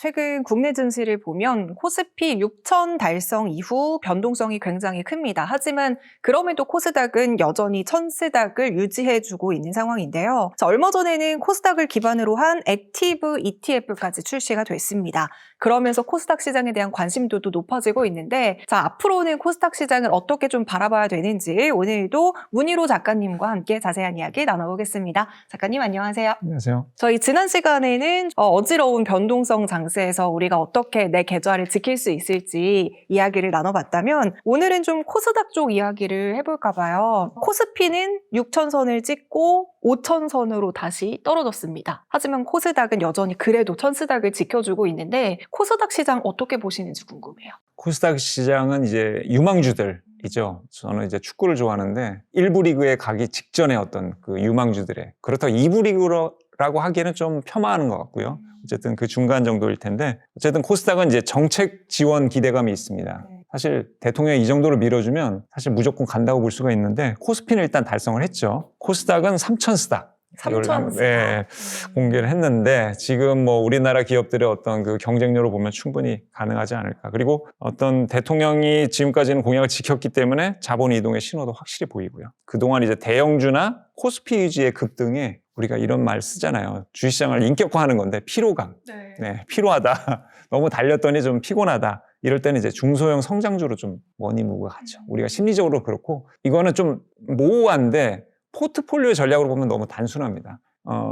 최근 국내 증시를 보면 코스피 6천 달성 이후 변동성이 굉장히 큽니다. 하지만 그럼에도 코스닥은 여전히 1000스닥을 유지해주고 있는 상황인데요. 자, 얼마 전에는 코스닥을 기반으로 한 액티브 ETF까지 출시가 됐습니다. 그러면서 코스닥 시장에 대한 관심도도 높아지고 있는데, 자, 앞으로는 코스닥 시장을 어떻게 좀 바라봐야 되는지 오늘도 문희로 작가님과 함께 자세한 이야기 나눠보겠습니다. 작가님 안녕하세요. 안녕하세요. 저희 지난 시간에는 어지러운 변동성 장세에서 우리가 어떻게 내 계좌를 지킬 수 있을지 이야기를 나눠봤다면, 오늘은 좀 코스닥 쪽 이야기를 해볼까 봐요. 코스피는 6천선을 찍고 5천선으로 다시 떨어졌습니다. 하지만 코스닥은 여전히 그래도 1000스닥을 지켜주고 있는데, 코스닥 시장 어떻게 보시는지 궁금해요. 코스닥 시장은 이제 유망주들이죠. 저는 이제 축구를 좋아하는데 1부 리그에 가기 직전에 어떤 그 유망주들의, 그렇다고 2부 리그라고 하기에는 좀 폄하하는 것 같고요. 어쨌든 그 중간 정도일 텐데, 어쨌든 코스닥은 이제 정책 지원 기대감이 있습니다. 사실 대통령이 이 정도로 밀어주면 사실 무조건 간다고 볼 수가 있는데, 코스피는 일단 달성을 했죠. 코스닥은 3000스닥. 3000스닥. 네, 공개를 했는데, 지금 뭐 우리나라 기업들의 어떤 그 경쟁력을 보면 충분히 가능하지 않을까. 그리고 어떤 대통령이 지금까지는 공약을 지켰기 때문에 자본 이동의 신호도 확실히 보이고요. 그동안 이제 대형주나 코스피 위주의 급등에 우리가 이런 말 쓰잖아요. 주식시장을 인격화하는 건데, 피로감. 네, 피로하다. 너무 달렸더니 좀 피곤하다. 이럴 때는 이제 중소형 성장주로 좀 머니무브가 가죠. 우리가 심리적으로 그렇고, 이거는 좀 모호한데 포트폴리오 전략으로 보면 너무 단순합니다.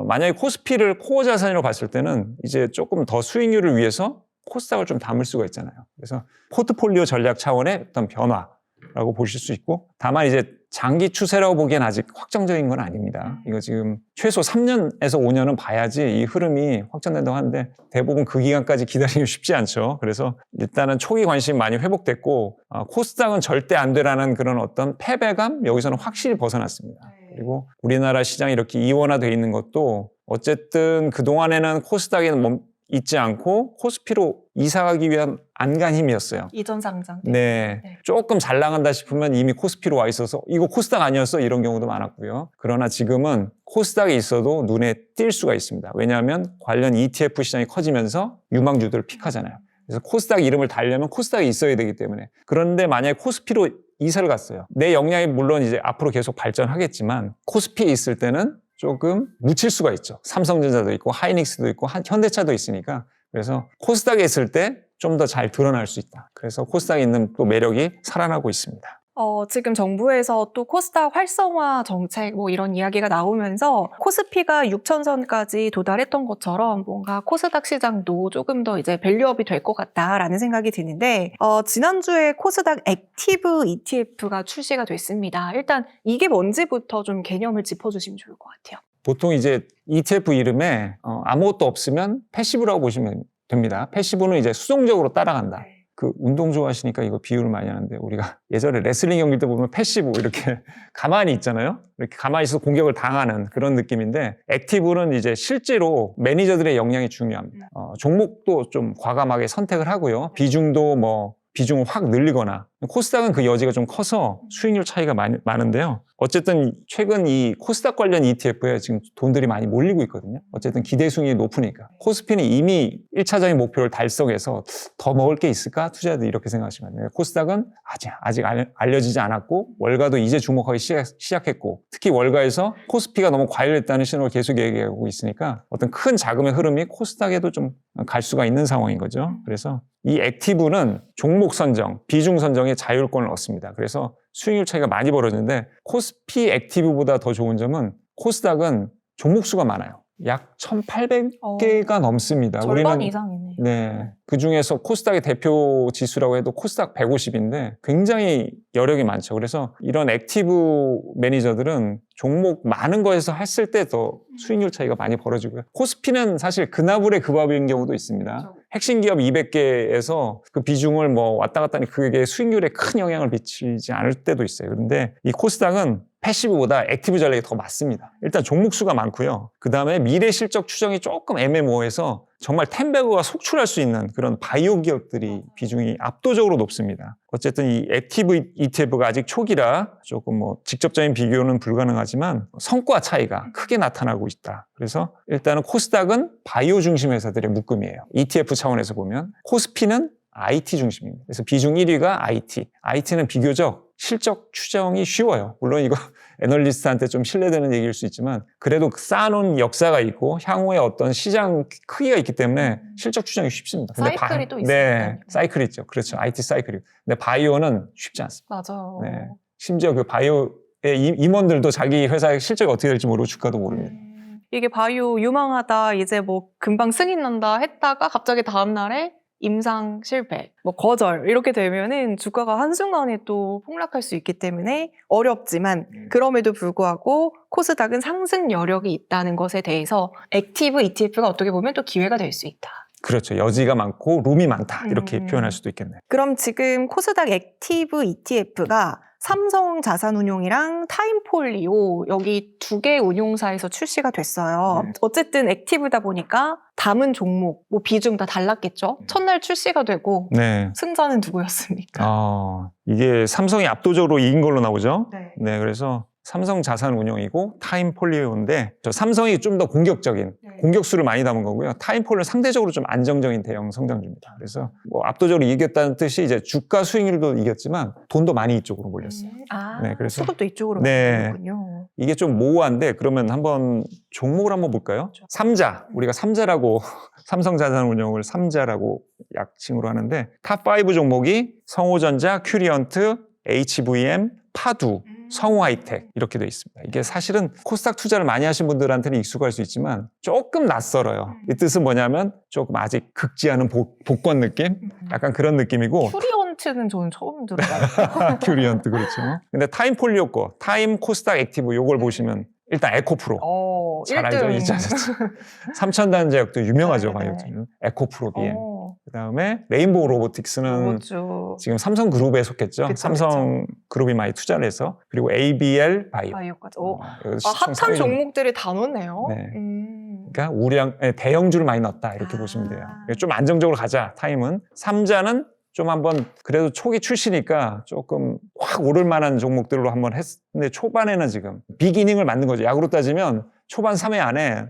만약에 코스피를 코어 자산으로 봤을 때는 이제 조금 더 수익률을 위해서 코스닥을 좀 담을 수가 있잖아요. 그래서 포트폴리오 전략 차원의 어떤 변화라고 보실 수 있고, 다만 이제 장기 추세라고 보기엔 아직 확정적인 건 아닙니다. 이거 지금 최소 3년에서 5년은 봐야지 이 흐름이 확정된다고 하는데, 대부분 그 기간까지 기다리기 쉽지 않죠. 그래서 일단은 초기 관심이 많이 회복됐고, 코스닥은 절대 안 되라는 그런 어떤 패배감, 여기서는 확실히 벗어났습니다. 그리고 우리나라 시장이 이렇게 이원화되어 있는 것도 어쨌든 그동안에는 코스닥에 있지 않고 코스피로 이사가기 위한 안간힘이었어요. 이전 상장. 네. 조금 잘 나간다 싶으면 이미 코스피로 와 있어서 이거 코스닥 아니었어? 이런 경우도 많았고요. 그러나 지금은 코스닥에 있어도 눈에 띌 수가 있습니다. 왜냐하면 관련 ETF 시장이 커지면서 유망주들을 픽하잖아요. 그래서 코스닥 이름을 달려면 코스닥이 있어야 되기 때문에. 그런데 만약에 코스피로 이사를 갔어요. 내 역량이 물론 이제 앞으로 계속 발전하겠지만, 코스피에 있을 때는 조금 묻힐 수가 있죠. 삼성전자도 있고 하이닉스도 있고 현대차도 있으니까. 그래서 코스닥에 있을 때 좀 더 잘 드러날 수 있다. 그래서 코스닥에 있는 또 매력이 살아나고 있습니다. 지금 정부에서 또 코스닥 활성화 정책 뭐 이런 이야기가 나오면서 코스피가 6천선까지 도달했던 것처럼 뭔가 코스닥 시장도 조금 더 이제 밸류업이 될 것 같다라는 생각이 드는데, 지난주에 코스닥 액티브 ETF가 출시가 됐습니다. 일단 이게 뭔지부터 좀 개념을 짚어주시면 좋을 것 같아요. 보통 이제 ETF 이름에 아무것도 없으면 패시브라고 보시면 됩니다. 패시브는 이제 수동적으로 따라간다. 그 운동 좋아하시니까 이거 비유를 많이 하는데, 우리가 예전에 레슬링 경기 때 보면 패시브 이렇게 가만히 있잖아요. 이렇게 가만히 있어서 공격을 당하는 그런 느낌인데, 액티브는 이제 실제로 매니저들의 역량이 중요합니다. 종목도 좀 과감하게 선택을 하고요. 비중을 확 늘리거나. 코스닥은 그 여지가 좀 커서 수익률 차이가 많은데요. 어쨌든 최근 이 코스닥 관련 ETF에 지금 돈들이 많이 몰리고 있거든요. 어쨌든 기대 수익이 높으니까. 코스피는 이미 1차적인 목표를 달성해서 더 먹을 게 있을까? 투자자들 이렇게 생각하시면 돼요. 코스닥은 아직 알려지지 않았고, 월가도 이제 주목하기 시작했고, 특히 월가에서 코스피가 너무 과열했다는 신호를 계속 얘기하고 있으니까 어떤 큰 자금의 흐름이 코스닥에도 좀 갈 수가 있는 상황인 거죠. 그래서 이 액티브는 종목 선정, 비중 선정에 자율권을 얻습니다. 그래서 수익률 차이가 많이 벌어지는데, 코스피 액티브보다 더 좋은 점은 코스닥은 종목 수가 많아요. 약 1800개가 넘습니다. 절반 이상이네요. 네. 그 중에서 코스닥의 대표 지수라고 해도 코스닥 150인데 굉장히 여력이 많죠. 그래서 이런 액티브 매니저들은 종목 많은 거에서 했을 때 더 수익률 차이가 많이 벌어지고요. 코스피는 사실 그나물의 그 밥인 경우도 있습니다. 그렇죠. 핵심 기업 200개에서 그 비중을 뭐 왔다 갔다 하니 그게 수익률에 큰 영향을 미치지 않을 때도 있어요. 그런데 이 코스닥은 패시브보다 액티브 전략이 더 맞습니다. 일단 종목 수가 많고요. 그 다음에 미래 실적 추정이 조금 애매모호해서 정말 텐베거가 속출할 수 있는 그런 바이오 기업들이 비중이 압도적으로 높습니다. 어쨌든 이 액티브 ETF가 아직 초기라 조금 뭐 직접적인 비교는 불가능하지만 성과 차이가 크게 나타나고 있다. 그래서 일단은 코스닥은 바이오 중심 회사들의 묶음이에요. ETF 차원에서 보면 코스피는 IT 중심입니다. 그래서 비중 1위가 IT. IT는 비교적 실적 추정이 쉬워요. 물론 이거 애널리스트한테 좀 신뢰되는 얘기일 수 있지만 그래도 쌓아놓은 역사가 있고 향후에 어떤 시장 크기가 있기 때문에 실적 추정이 쉽습니다. 사이클이 또 있어요. 네, 사이클이 있죠. 그렇죠. IT 사이클이. 근데 바이오는 쉽지 않습니다. 맞아요. 네. 심지어 그 바이오의 임원들도 자기 회사의 실적이 어떻게 될지 모르고 주가도 모릅니다. 이게 바이오 유망하다, 이제 뭐 금방 승인 난다 했다가 갑자기 다음날에 임상 실패, 뭐 거절 이렇게 되면은 주가가 한순간에 또 폭락할 수 있기 때문에 어렵지만 그럼에도 불구하고 코스닥은 상승 여력이 있다는 것에 대해서 액티브 ETF가 어떻게 보면 또 기회가 될 수 있다. 그렇죠. 여지가 많고 룸이 많다. 이렇게 표현할 수도 있겠네요. 그럼 지금 코스닥 액티브 ETF가 삼성 자산운용이랑 타임폴리오 여기 두 개 운용사에서 출시가 됐어요. 어쨌든 액티브다 보니까 담은 종목, 뭐 비중 다 달랐겠죠. 첫날 출시가 되고 네. 승자는 누구였습니까? 이게 삼성이 압도적으로 이긴 걸로 나오죠. 네. 네, 그래서 삼성 자산운용이고 타임폴리오인데 저 삼성이 좀 더 공격적인 공격수를 많이 담은 거고요. 타임폴리오는 상대적으로 좀 안정적인 대형 성장주입니다. 그래서 뭐 압도적으로 이겼다는 뜻이 이제 주가 수익률도 이겼지만 돈도 많이 이쪽으로 몰렸어요. 네, 그래서 수급도 이쪽으로 네. 몰렸군요. 이게 좀 모호한데 그러면 한번 종목을 한번 볼까요? 삼자, 우리가 삼자라고 삼성자산운용을 삼자라고 약칭으로 하는데 탑5 종목이 성호전자, 큐리언트, HVM, 파두, 성호하이텍 이렇게 돼 있습니다. 이게 사실은 코스닥 투자를 많이 하신 분들한테는 익숙할 수 있지만 조금 낯설어요. 이 뜻은 뭐냐면 조금 아직 극지 않은 복권 느낌? 약간 그런 느낌이고 큐리언트는 저는 처음 들어봐요. 큐리언트 그렇죠. 근데 타임폴리오 거, 타임 코스닥 액티브 요걸 보시면 일단 에코프로 잘 알죠? 1등. 2차 삼천단 제약도 유명하죠. 네, 바이오는 에코프로 BM. 그다음에 레인보우 로보틱스는 로봇주. 지금 삼성그룹에 속했죠. 그쵸, 삼성그룹이 많이 투자를 해서 그리고 ABL 바이오. 바이오까지. 여기서 핫한 시총 3위 정도. 종목들이 다 넣네요. 네. 그러니까 우량 대형주를 많이 넣었다 이렇게 보시면 돼요. 좀 안정적으로 가자. 타임은 삼자는 좀 한번 그래도 초기 출시니까 조금 확 오를 만한 종목들로 한번 했는데 초반에는 지금 빅이닝을 만든 거죠. 야구로 따지면 초반 3회 안에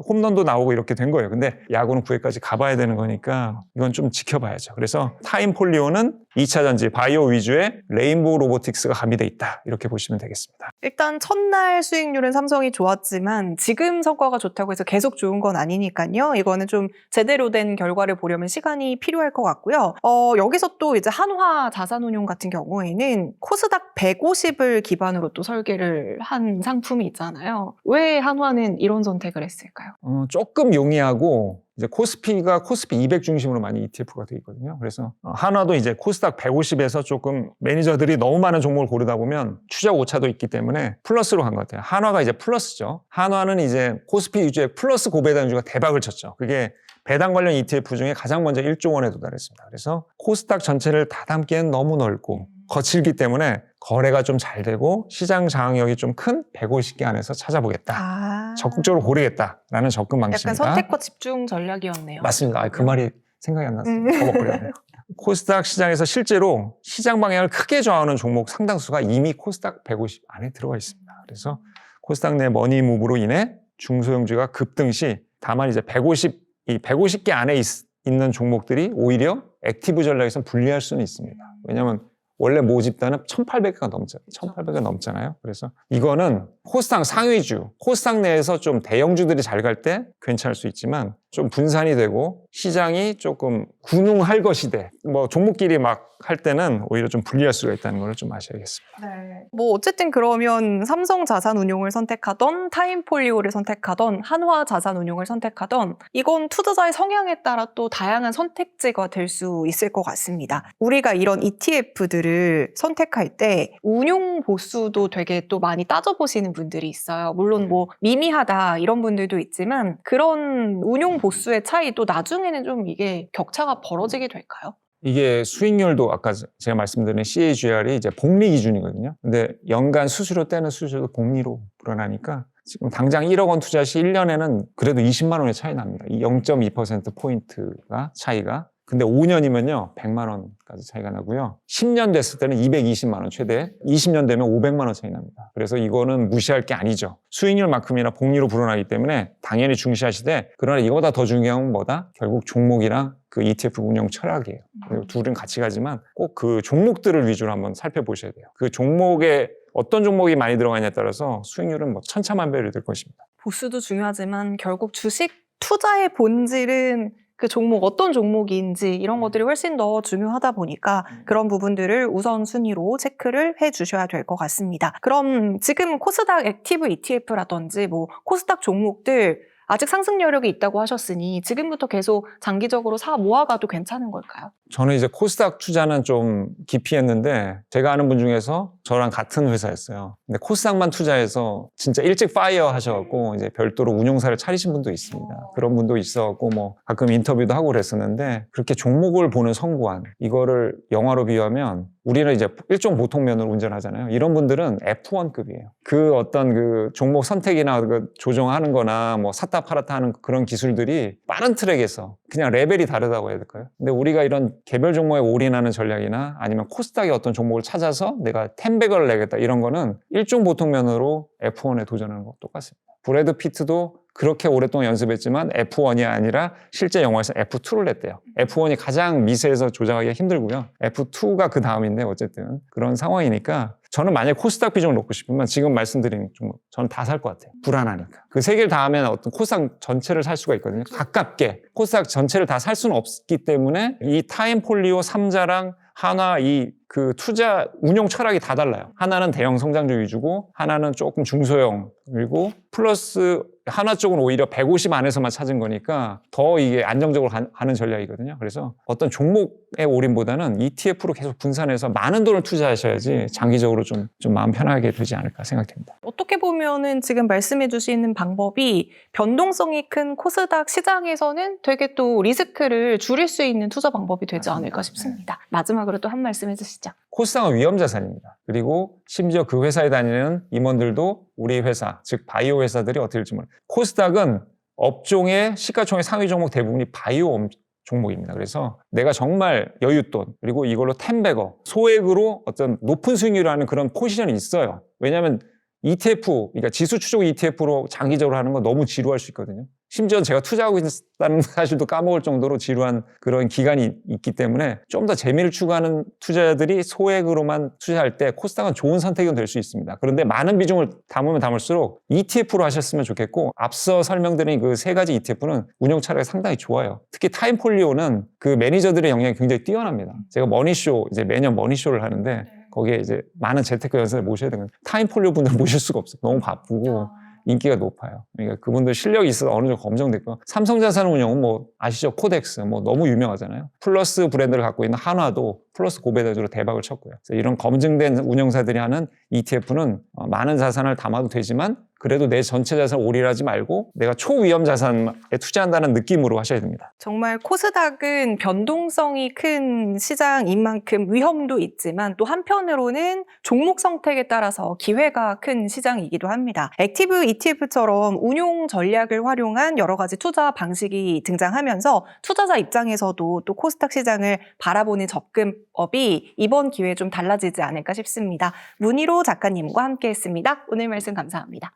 홈런도 나오고 이렇게 된 거예요. 근데 야구는 9회까지 가봐야 되는 거니까 이건 좀 지켜봐야죠. 그래서 타임폴리오는 2차 전지 바이오 위주의 레인보우 로보틱스가 가미돼 있다. 이렇게 보시면 되겠습니다. 일단 첫날 수익률은 삼성이 좋았지만 지금 성과가 좋다고 해서 계속 좋은 건 아니니까요. 이거는 좀 제대로 된 결과를 보려면 시간이 필요할 것 같고요. 여기서 또 이제 한화 자산운용 같은 경우에는 코스닥 150을 기반으로 또 설계를 한 상품이 있잖아요. 왜 한화는 이런 선택을 했을까요? 조금 용이하고 이제 코스피가 코스피 200 중심으로 많이 ETF가 되어 있거든요. 그래서 한화도 이제 코스닥 150에서 조금 매니저들이 너무 많은 종목을 고르다 보면 추적 오차도 있기 때문에 플러스로 간 것 같아요. 한화가 이제 플러스죠. 한화는 이제 코스피 위주의 플러스 고배당주가 대박을 쳤죠. 그게 배당 관련 ETF 중에 가장 먼저 1조 원에 도달했습니다. 그래서 코스닥 전체를 다 담기엔 너무 넓고 거칠기 때문에 거래가 좀 잘 되고 시장 장악력이 좀 큰 150개 안에서 찾아보겠다. 적극적으로 고르겠다라는 접근 방식입니다. 약간 선택과 집중 전략이었네요. 맞습니다. 그 말이 생각이 안 났어요. 버벅거렸네요. 코스닥 시장에서 실제로 시장 방향을 크게 정하는 종목 상당수가 이미 코스닥 150 안에 들어가 있습니다. 그래서 코스닥 내 머니무브로 인해 중소형주가 급등 시 다만 이제 150개 안에 있는 종목들이 오히려 액티브 전략에서 분리할 수는 있습니다. 왜냐하면 원래 모집단은 1,800개가 넘잖아요. 그래서 이거는 코스닥 상위주, 코스닥 내에서 좀 대형주들이 잘 갈 때 괜찮을 수 있지만 좀 분산이 되고 시장이 조금 군웅할 것이되 뭐 종목끼리 막 할 때는 오히려 좀 불리할 수가 있다는 걸 좀 아셔야겠습니다. 네. 뭐 어쨌든 그러면 삼성 자산운용을 선택하던 타임폴리오를 선택하던 한화 자산운용을 선택하던 이건 투자자의 성향에 따라 또 다양한 선택지가 될 수 있을 것 같습니다. 우리가 이런 ETF들을 선택할 때 운용 보수도 되게 또 많이 따져보시는 분들이 있어요. 물론 뭐 미미하다 이런 분들도 있지만 그런 운용 보수의 차이도 나중에는 좀 이게 격차가 벌어지게 될까요? 이게 수익률도 아까 제가 말씀드린 CAGR이 이제 복리 기준이거든요. 근데 연간 수수료 떼는 수수료도 복리로 불어나니까 지금 당장 1억 원 투자 시 1년에는 그래도 20만 원의 차이 납니다. 이 0.2%포인트가 차이가. 근데 5년이면요, 100만 원까지 차이가 나고요. 10년 됐을 때는 220만 원 최대, 20년 되면 500만 원 차이 납니다. 그래서 이거는 무시할 게 아니죠. 수익률만큼이나 복리로 불어나기 때문에 당연히 중시하시되, 그러나 이거보다 더 중요한 건 뭐다? 결국 종목이랑 그 ETF 운영 철학이에요. 그리고 둘은 같이 가지만 꼭 그 종목들을 위주로 한번 살펴보셔야 돼요. 그 종목에 어떤 종목이 많이 들어가냐에 따라서 수익률은 뭐 천차만별이 될 것입니다. 보수도 중요하지만 결국 주식 투자의 본질은 그 종목, 어떤 종목인지 이런 것들이 훨씬 더 중요하다 보니까 그런 부분들을 우선순위로 체크를 해 주셔야 될 것 같습니다. 그럼 지금 코스닥 액티브 ETF라든지 뭐 코스닥 종목들 아직 상승 여력이 있다고 하셨으니 지금부터 계속 장기적으로 사 모아가도 괜찮은 걸까요? 저는 이제 코스닥 투자는 좀 깊이 했는데, 제가 아는 분 중에서 저랑 같은 회사였어요. 근데 코스닥만 투자해서 진짜 일찍 파이어 하셔갖고 이제 별도로 운용사를 차리신 분도 있습니다. 그런 분도 있어갖고 뭐 가끔 인터뷰도 하고 그랬었는데, 그렇게 종목을 보는 성구안, 이거를 영화로 비유하면 우리는 이제 일종 보통면으로 운전하잖아요. 이런 분들은 F1급이에요. 그 어떤 그 종목 선택이나 그 조정하는 거나 뭐 샀다 팔았다 하는 그런 기술들이 빠른 트랙에서 그냥 레벨이 다르다고 해야 될까요? 근데 우리가 이런 개별 종목에 올인하는 전략이나 아니면 코스닥의 어떤 종목을 찾아서 내가 10배를 내겠다, 이런 거는 일종 보통면으로 F1에 도전하는 거 똑같습니다. 브래드 피트도 그렇게 오랫동안 연습했지만 F1이 아니라 실제 영화에서 F2를 냈대요. F1이 가장 미세해서 조작하기가 힘들고요. F2가 그 다음인데 어쨌든 그런 상황이니까, 저는 만약에 코스닥 비중을 놓고 싶으면 지금 말씀드린 종목 저는 다 살 것 같아요. 불안하니까. 그 세 개를 다 하면 어떤 코스닥 전체를 살 수가 있거든요. 가깝게. 코스닥 전체를 다 살 수는 없기 때문에 이 타임폴리오 3자랑 하나, 이 그 투자 운용 철학이 다 달라요. 하나는 대형 성장주 위주고 하나는 조금 중소형, 그리고 플러스 하나 쪽은 오히려 150 안에서만 찾은 거니까 더 이게 안정적으로 가는 전략이거든요. 그래서 어떤 종목의 올인보다는 ETF로 계속 분산해서 많은 돈을 투자하셔야지 장기적으로 좀 마음 편하게 되지 않을까 생각됩니다. 어떻게 보면은 지금 말씀해 주시는 방법이 변동성이 큰 코스닥 시장에서는 되게 또 리스크를 줄일 수 있는 투자 방법이 되지 않을까 싶습니다. 마지막으로 또 한 말씀 해주시죠. 코스닥은 위험자산입니다. 그리고 심지어 그 회사에 다니는 임원들도 우리 회사, 즉 바이오 회사들이 어떻게 될지 모르겠어요. 코스닥은 업종의 시가총액 상위 종목 대부분이 바이오 종목입니다. 그래서 내가 정말 여윳돈, 그리고 이걸로 10배거 소액으로 어떤 높은 수익률을 하는 그런 포지션이 있어요. 왜냐하면 ETF, 그러니까 지수 추종 ETF로 장기적으로 하는 건 너무 지루할 수 있거든요. 심지어 제가 투자하고 있다는 사실도 까먹을 정도로 지루한 그런 기간이 있기 때문에 좀 더 재미를 추구하는 투자자들이 소액으로만 투자할 때 코스닥은 좋은 선택이 될 수 있습니다. 그런데 많은 비중을 담으면 담을수록 ETF로 하셨으면 좋겠고, 앞서 설명드린 그 세 가지 ETF는 운영 철학이 상당히 좋아요. 특히 타임폴리오는 그 매니저들의 역량이 굉장히 뛰어납니다. 제가 머니쇼, 이제 매년 머니쇼를 하는데 거기에 이제 많은 재테크 연사를 모셔야 되거든요. 타임폴리오 분들 모실 수가 없어요. 너무 바쁘고 인기가 높아요. 그러니까 그분들 실력이 있어서 어느 정도 검증됐고, 삼성자산운용은 뭐 아시죠? 코덱스 뭐 너무 유명하잖아요. 플러스 브랜드를 갖고 있는 한화도 플러스 고배대주로 대박을 쳤고요. 그래서 이런 검증된 운용사들이 하는 ETF는 많은 자산을 담아도 되지만 그래도 내 전체 자산을 올인하지 말고 내가 초위험 자산에 투자한다는 느낌으로 하셔야 됩니다. 정말 코스닥은 변동성이 큰 시장인 만큼 위험도 있지만 또 한편으로는 종목 선택에 따라서 기회가 큰 시장이기도 합니다. 액티브 ETF처럼 운용 전략을 활용한 여러 가지 투자 방식이 등장하면서 투자자 입장에서도 또 코스닥 시장을 바라보는 접근법이 이번 기회에 좀 달라지지 않을까 싶습니다. 문희로 작가님과 함께했습니다. 오늘 말씀 감사합니다.